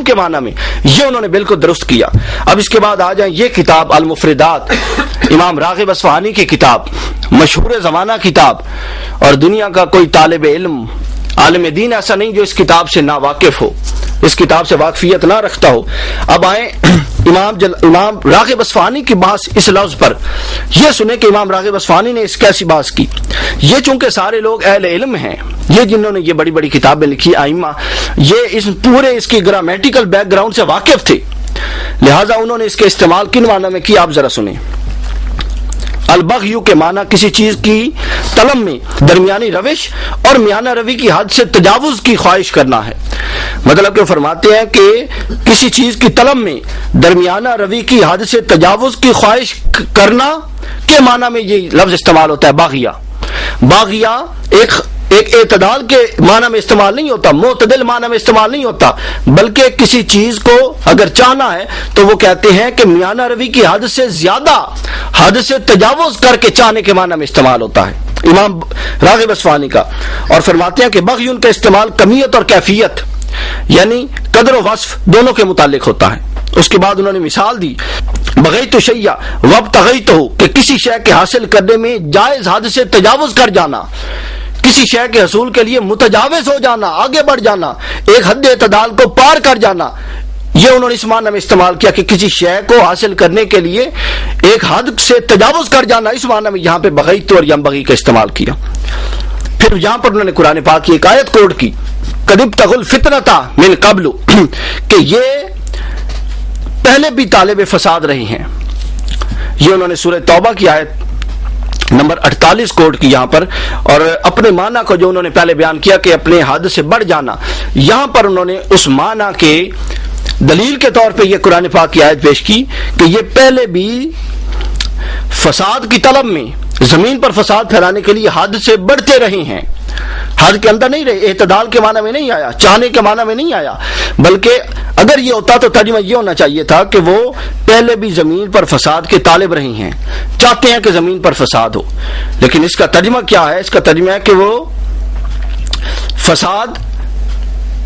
کے معنی میں، یہ انہوں نے بالکل درست کیا۔ اب اس کے بعد آ جائیں یہ کتاب المفردات، امام راغب اصفہانی کی کتاب، مشہور زمانہ کتاب، اور دنیا کا کوئی طالب علم عالم دین ایسا نہیں جو اس کتاب سے نا واقف ہو، اس کتاب سے واقفیت نہ رکھتا ہو۔ اب آئیں امام راغب اصفہانی کی بحث اس لفظ پر، یہ سنیں کہ امام راغب اصفہانی نے اس کیسی بحث کی۔ یہ چونکہ سارے لوگ اہل علم ہیں، یہ جنہوں نے یہ بڑی بڑی کتابیں لکھی ائمہ، یہ اس پورے اس کی گرامیٹیکل بیک گراؤنڈ سے واقف تھے، لہٰذا انہوں نے اس کے استعمال کن معنی میں کیا آپ ذرا سنیں۔ البغی کے معنی کسی چیز کی طلب میں درمیانی روش اور میانہ روی کی حد سے تجاوز کی خواہش کرنا ہے۔ مطلب کہ فرماتے ہیں کہ کسی چیز کی طلب میں درمیانہ روی کی حد سے تجاوز کی خواہش کرنا کے معنی میں یہ لفظ استعمال ہوتا ہے باغیہ۔ باغیہ ایک اعتدال کے معنی میں استعمال نہیں ہوتا، معتدل معنی میں استعمال نہیں ہوتا، بلکہ کسی چیز کو اگر چاہنا ہے تو وہ کہتے ہیں کہ میانہ روی کی حد سے زیادہ، حد سے تجاوز کر کے چاہنے کے معنی میں استعمال ہوتا ہے امام راغب اصفہانی کا۔ اور فرماتے ہیں کہ بغی کا استعمال کمیت اور کیفیت یعنی قدر و وصف دونوں کے متعلق ہوتا ہے۔ اس کے بعد انہوں نے مثال دی بغیت شیء وابتغیتہ، کہ کسی شے کے حاصل کرنے میں جائز حد سے تجاوز کر جانا، کسی شے کے حصول کے لیے متجاوز ہو جانا، آگے بڑھ جانا، ایک حد اعتدال کو پار کر جانا، یہ انہوں نے اس معنی میں استعمال کیا کہ کسی شے کو حاصل کرنے کے لیے ایک حد سے تجاوز کر جانا، اس معنی میں یہاں پہ بغیت اور ینبغی کا استعمال کیا۔ پھر یہاں پر انہوں نے قرآن پاک کی ایک آیت کوٹ کی قد ابتغوا الفتنۃ من قبل، کہ یہ پہلے بھی طالب فساد رہے ہیں۔ یہ انہوں نے سورہ توبہ کی آیت نمبر 48 کوٹ کی یہاں پر، اور اپنے معنی کو جو انہوں نے پہلے بیان کیا کہ اپنے حد سے بڑھ جانا، یہاں پر انہوں نے اس معنی کے دلیل کے طور پہ یہ قرآن پاک کی آیت پیش کی کہ یہ پہلے بھی فساد کی طلب میں، زمین پر فساد پھیلانے کے لیے حد سے بڑھتے رہے ہیں، حد کے اندر نہیں رہے، اعتدال کے معنی میں نہیں آیا، چاہنے کے معنی میں نہیں آیا، بلکہ اگر یہ ہوتا تو ترجمہ یہ ہونا چاہیے تھا کہ وہ پہلے بھی زمین پر فساد کے طالب رہے ہیں، چاہتے ہیں کہ زمین پر فساد ہو۔ لیکن اس کا ترجمہ کیا ہے؟ اس کا ترجمہ ہے کہ وہ فساد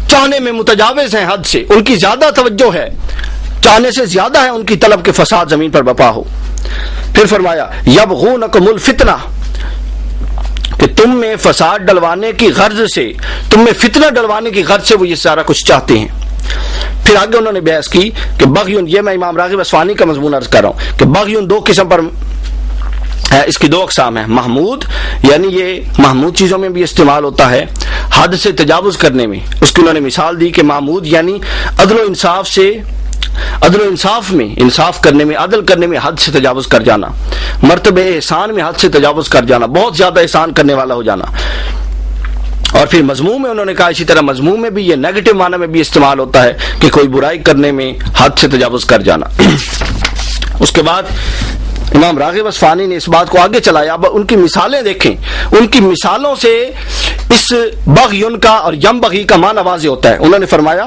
چاہنے میں متجاوز ہیں، حد سے ان کی زیادہ توجہ ہے، چاہنے سے زیادہ ہے ان کی طلب کہ فساد زمین پر برپا ہو۔ پھر فرمایا یبغونکم الفتنہ، کہ تم میں فساد ڈلوانے کی غرض سے، تم میں فتنہ ڈلوانے کی غرض سے وہ یہ سارا کچھ چاہتے ہیں۔ پھر آگے انہوں نے بحث کی کہ بغیون، یہ میں امام راغب اصفہانی کا مضمون عرض کر رہا ہوں کہ بغیون دو قسم پر ہے، اس کی دو اقسام ہیں۔ محمود یعنی یہ محمود چیزوں میں بھی استعمال ہوتا ہے حد سے تجاوز کرنے میں، اس کی انہوں نے مثال دی کہ محمود یعنی عدل و انصاف سے، عدل و انصاف میں، انصاف کرنے میں، عدل کرنے میں حد سے تجاوز کر جانا، مرتبہ احسان میں حد سے تجاوز کر جانا، بہت زیادہ احسان کرنے والا ہو جانا۔ اور پھر مضمون میں انہوں نے کہا اسی طرح مضمون میں بھی یہ نیگیٹو معنی میں بھی استعمال ہوتا ہے کہ کوئی برائی کرنے میں حد سے تجاوز کر جانا۔ اس کے بعد امام راغب اصفہانی نے اس بات کو آگے چلایا۔ اب ان کی مثالیں دیکھیں، ان کی مثالوں سے اس بغیون کا اور ینبغی کا معنی واضح ہوتا ہے۔ انہوں نے فرمایا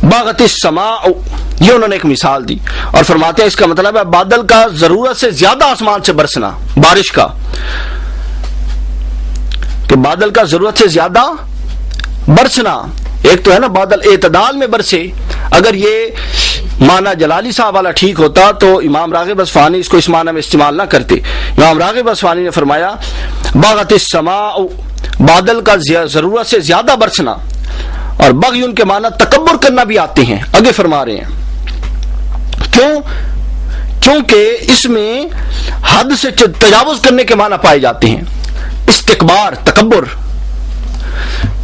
باغت السماء، یہ انہوں نے ایک مثال دی اور فرماتے ہیں اس کا مطلب ہے بادل کا ضرورت سے زیادہ آسمان سے برسنا، بارش کا، کہ بادل کا ضرورت سے زیادہ برسنا۔ ایک تو ہے نا بادل اعتدال میں برسے، اگر یہ معنی جلالی صاحب والا ٹھیک ہوتا تو امام راغب اصفہانی اس کو اس معنی میں استعمال نہ کرتے۔ امام راغب اصفہانی نے فرمایا باغت السماء، بادل کا ضرورت سے زیادہ برسنا، اور بغی ان کے معنی تکبر کرنا بھی آتے ہیں، آگے فرما رہے ہیں۔ کیوں؟ کیونکہ اس میں حد سے تجاوز کرنے کے معنی پائے جاتے ہیں، استکبار، تکبر،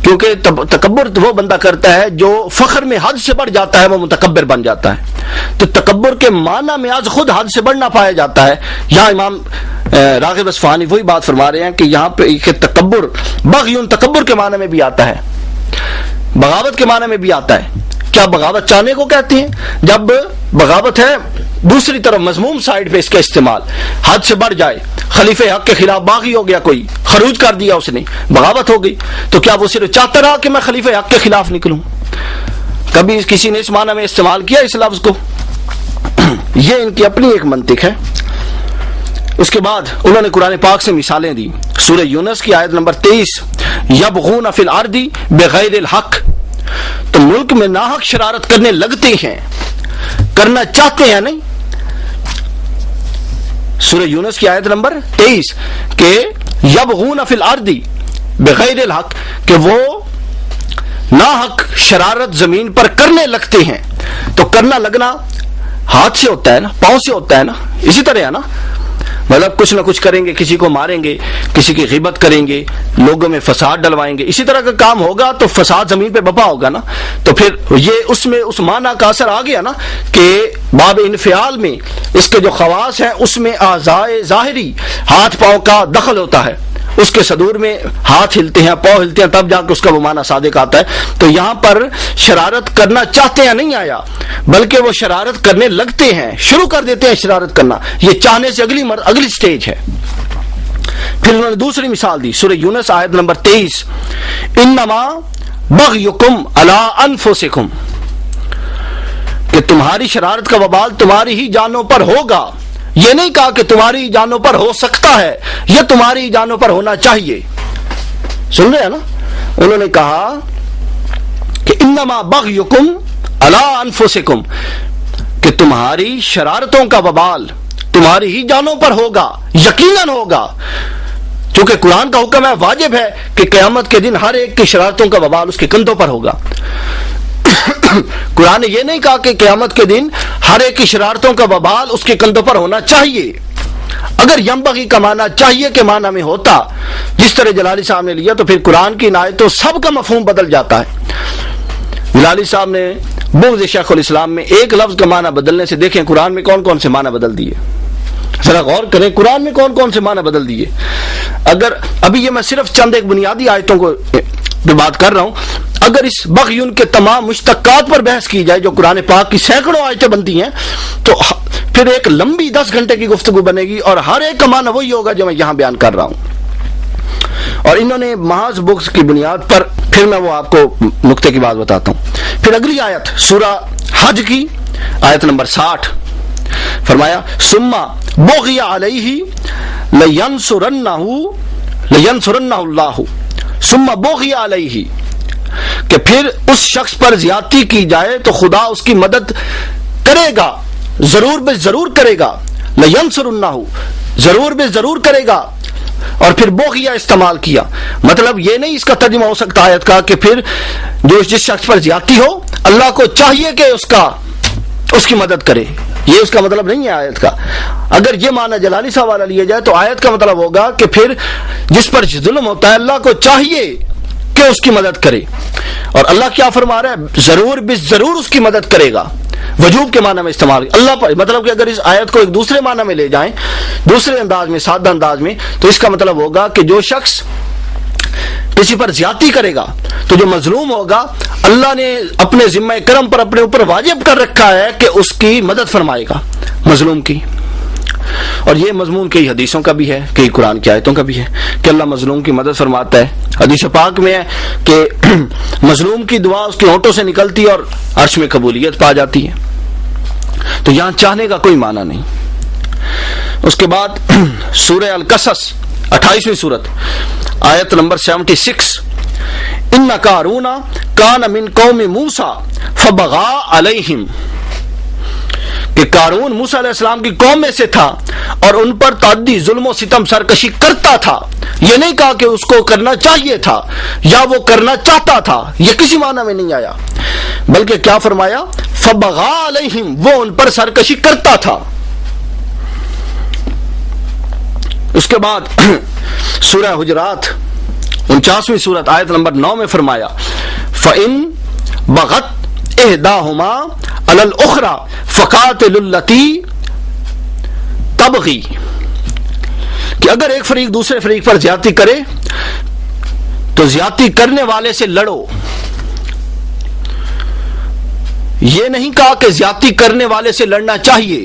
کیونکہ تکبر وہ بندہ کرتا ہے جو فخر میں حد سے بڑھ جاتا ہے، وہ متکبر بن جاتا ہے۔ تو تکبر کے معنی میں آج خود حد سے بڑھنا پایا جاتا ہے۔ یہاں امام راغب اصفہانی وہی بات فرما رہے ہیں کہ یہاں پہ تکبر، بغیون تکبر کے معنی میں بھی آتا ہے، بغاوت کے معنی میں بھی آتا ہے۔ کیا بغاوت چاہنے کو کہتے ہیں؟ جب بغاوت ہے دوسری طرف مذموم سائڈ پہ اس کا استعمال، حد سے بڑھ جائے، خلیفہ حق کے خلاف باغی ہو گیا، کوئی خروج کر دیا اس نے، بغاوت ہو گئی، تو کیا وہ صرف چاہتا رہا کہ میں خلیفہ حق کے خلاف نکلوں؟ کبھی کسی نے اس معنی میں استعمال کیا اس لفظ کو؟ یہ ان کی اپنی ایک منطق ہے۔ اس کے بعد انہوں نے قرآن پاک سے مثالیں دی۔ سورہ یونس کی آیت نمبر 23 یبغون فی الارض بغیر الحق، تو ملک میں ناحق شرارت کرنے لگتے ہیں، کرنا چاہتے ہیں نہیں۔ سورہ یونس کی آیت نمبر 23 کہ یبغون فی الارض بغیر الحق، کہ وہ ناحق شرارت زمین پر کرنے لگتے ہیں۔ تو کرنا لگنا ہاتھ سے ہوتا ہے نا، پاؤں سے ہوتا ہے نا، اسی طرح ہے نا، مطلب کچھ نہ کچھ کریں گے، کسی کو ماریں گے، کسی کی غیبت کریں گے، لوگوں میں فساد ڈلوائیں گے، اسی طرح کا کام ہوگا تو فساد زمین پہ بپا ہوگا نا۔ تو پھر یہ اس میں اس معنی کا اثر آ گیا نا کہ باب انفعال میں اس کے جو خواص ہیں اس میں اعضائے ظاہری ہاتھ پاؤں کا دخل ہوتا ہے، اس کے صدور میں ہاتھ ہلتے ہیں، پاؤں ہلتے ہیں، تب جا کے اس کا وہ معنی صادق آتا ہے۔ تو یہاں پر شرارت کرنا چاہتے ہیں نہیں آیا، بلکہ وہ شرارت کرنے لگتے ہیں، شروع کر دیتے ہیں شرارت کرنا۔ یہ چاہنے سے اگلی سٹیج ہے۔ پھر انہوں نے دوسری مثال دی، سورہ یونس آیت نمبر 23، انما بغیکم علی انفسکم، کہ تمہاری شرارت کا وبال تمہاری ہی جانوں پر ہوگا۔ یہ نہیں کہا کہ تمہاری جانوں پر ہو سکتا ہے، یہ تمہاری جانوں پر ہونا چاہیے۔ سن رہے ہیں نا، انہوں نے کہا کہ انما بغیکم علی انفسکم، کہ تمہاری شرارتوں کا وبال تمہاری ہی جانوں پر ہوگا، یقیناً ہوگا، چونکہ قرآن کا حکم ہے، واجب ہے کہ قیامت کے دن ہر ایک کی شرارتوں کا وبال اس کے کندھوں پر ہوگا۔ قرآن نے یہ نہیں کہا کہ قیامت کے دن ہر ایک کی شرارتوں کا وبال اس کے کندھوں پر ہونا چاہیے۔ اگر ینبغی کا معنی چاہیے کے معنی میں ہوتا، جس طرح جلالی صاحب نے لیا، تو پھر قرآن کی آیتوں سب کا مفہوم بدل جاتا ہے۔ جلالی صاحب نے بغض شیخ الاسلام میں ایک لفظ کا معنی بدلنے سے دیکھیں قرآن میں کون کون سے معنی بدل دیے، ذرا غور کریں قرآن میں کون کون سے معنی بدل دیے۔ اگر ابھی یہ میں صرف چند ایک بنیادی آیتوں کو پہ بات کر رہا ہوں، اگر اس بغیون کے تمام مشتقات پر بحث کی جائے جو قرآن پاک کی سینکڑوں آیتیں بنتی ہیں، تو پھر ایک لمبی 10 گھنٹے کی گفتگو بنے گی، اور ہر ایک کا معنی وہی ہوگا جو میں یہاں بیان کر رہا ہوں۔ اور انہوں نے محض بغض کی بنیاد پر، پھر میں وہ آپ کو نقطے کی بات بتاتا ہوں۔ پھر اگلی آیت سورہ حج کی آیت نمبر 60، فرمایا ثم بغی علیہ لینصرنہ اللہ، ثم بغی علیہ، کہ پھر اس شخص پر زیادتی کی جائے تو خدا اس کی مدد کرے گا، ضرور بے ضرور کرے گا، لینصرنہ، ضرور بے ضرور کرے گا۔ اور پھر بغیہ استعمال کیا، مطلب یہ نہیں اس کا ترجمہ ہو سکتا آیت کا کہ پھر جو جس شخص پر زیادتی ہو اللہ کو چاہیے کہ اس کی مدد کرے، یہ اس کا مطلب نہیں ہے آیت کا۔ اگر یہ معنی جلالی صاحب والا لیا جائے تو آیت کا مطلب ہوگا کہ پھر جس پر ظلم ہوتا ہے اللہ کو چاہیے کہ اس کی مدد کرے، اور اللہ کیا فرما رہا ہے؟ ضرور بے ضرور اس کی مدد کرے گا، وجوب کے معنی میں استعمال اللہ پر، مطلب کہ اگر اس آیت کو ایک دوسرے معنی میں لے جائیں، دوسرے انداز میں، سادہ انداز میں، تو اس کا مطلب ہوگا کہ جو شخص کسی پر زیادتی کرے گا تو جو مظلوم ہوگا اللہ نے اپنے ذمہ کرم پر اپنے اوپر واجب کر رکھا ہے کہ اس کی مدد فرمائے گا مظلوم کی۔ اور یہ مضمون کئی حدیثوں کا بھی ہے، کئی قرآن کی آیتوں کا بھی ہے کہ اللہ مظلوم کی مدد فرماتا ہے۔ حدیث پاک میں ہے کہ مظلوم کی دعا اس کے ہونٹوں سے نکلتی ہے اور عرش میں قبولیت پا جاتی ہے۔ تو یہاں چاہنے کا کوئی معنی نہیں۔ اس کے بعد سورہ القصص 28ویں سورت آیت نمبر 76، ان قارون کان من قوم موسیٰ فبغا علیہم، کہ قارون موسیٰ علیہ السلام کی قوم میں سے تھا اور ان پر تعدی ظلم و ستم سرکشی کرتا تھا۔ یہ نہیں کہا کہ اس کو کرنا چاہیے تھا یا وہ کرنا چاہتا تھا، یہ کسی معنی میں نہیں آیا، بلکہ کیا فرمایا؟ فبغا علیہم، وہ ان پر سرکشی کرتا تھا۔ اس کے بعد سورہ حجرات 49ویں سورت آیت نمبر 9 میں فرمایا فَإِن بَغَتْ إِحْدَاهُمَا عَلَى الْأُخْرَى فَقَاتِلُوا الَّتِي تَبْغِي، کہ اگر ایک فریق دوسرے فریق پر زیادتی کرے تو زیادتی کرنے والے سے لڑو۔ یہ نہیں کہا کہ زیادتی کرنے والے سے لڑنا چاہیے،